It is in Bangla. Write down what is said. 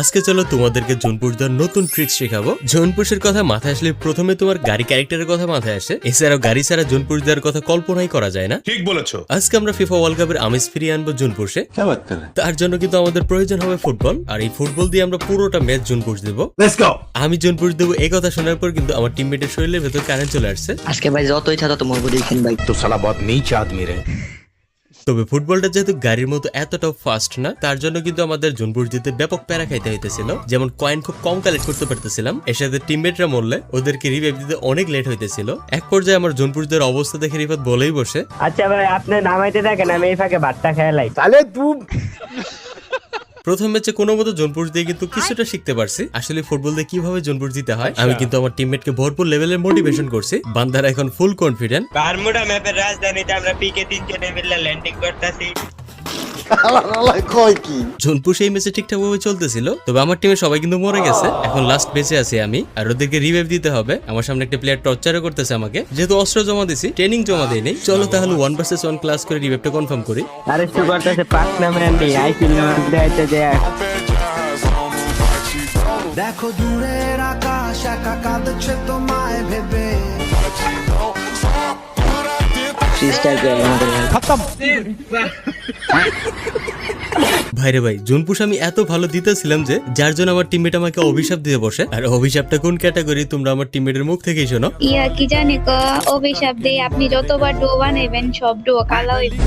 আজকে চলো তোমাদেরকে জোনপুশ দেওয়ার নতুন ট্রিক্স শেখাবো। জোনপুশের কথা মাথায় আসলে প্রথমে তোমার গাড়ি ক্যারেক্টারের কথা মাথায় আসে, এছাড়াও গাড়ি ছাড়া জোনপুশ দেওয়ার কথা কল্পনাই করা যায় না। ঠিক বলেছো। আজকে আমরা ফিফা ওয়ার্ল্ড কাপের আমেজ ফিরিয়ে আনবো জোনপুশে। তার জন্য কিন্তু আমাদের প্রয়োজন হবে ফুটবল, আর এই ফুটবল দিয়ে আমরা পুরোটা ম্যাচ জোনপুশ দেবো। আমি জোনপুশ দেবো এই কথা শোনার পর কিন্তু আমার টিমমেটের শরীরের ভেতর কারেন্ট চলে আসছে। আজকে ভাই যত ইচ্ছা তত মরবো দেখেন ভাই। তো সালা বহুত নীচ আদমি রে। তবে ফুটবলটা যেহেতু গাড়ির মতো এতটাও ফাস্ট না, তার জন্য কিন্তু আমাদের জোনপুশ দিতে ব্যাপক প্যারা খাইতে হইতেছিল। যেমন কয়েন খুব কম কালেক্ট করতে পারতেছিলাম, এর সাথে টিমমেটরা মরলে ওদেরকে রিভাইভ দিতে অনেক লেট হইতেছিল। এক পর্যায়ে আমার জোনপুশদের অবস্থা দেখে রিফাত বলেই বসে, আচ্ছা ভাই আপনি নামাইতে থাকেন, আমি এই ফাঁকে ভাতটা খেয়ালাই। প্রথম ম্যাচে কোনো মতো জোনপুশ দিয়ে কিন্তু কিছুটা শিখতে পারছি আসলে ফুটবল দিয়ে কিভাবে জোনপুশ দিতে হয়। আমি কিন্তু আমার টিমমেটকে ভরপুর লেভেলের মোটিভেশন করছি। বান্দারা এখন ফুল কনফিডেন্ট। বারমুডা ম্যাপের রাজধানীতে আমরা পিকে 3 মিলে ল্যান্ডিং করতেছি। জোনপুশ এই ম্যাচে ঠিকঠাক ভাবে চলতেছিল, তবে আমার টিমে সবাই কিন্তু মরে গেছে। এখন লাস্ট বেঁচে আছি আমি, আর ওদেরকে রিভাইভ দিতে হবে। আমার সামনে একটা প্লেয়ার টর্চারও করতেছে আমাকে, যেহেতু অস্ত্র জমা দিছি, ট্রেনিং জমা দেই নেই। চলো তাহলে 1 vs 1 ক্লাস করে রিভাইভটা কনফার্ম করি। আরে শুরু করতেছে পাক নামে আনি আইপিএল দেখাইতে যে দেখো দূরের আকাশ একা কাঁদছে তোমায় ভেবে। ফ্রিস্টাইল কে আমাদের ভাইরে ভাই, জোনপুশ আমি এত ভালো দিতেছিলাম যে যার জন্য আমার টিমমেট আমাকে অভিশাপ দিয়ে বসে। আর অভিশাপটা কোন ক্যাটাগরি তোমরা আমার টিমমেটের মুখ থেকেই শোনো। ইয়া কি জানি ক অভিশাপ দিয়ে আপনি যতবার ডো বানাইবেন সব ডো কালা হইবে।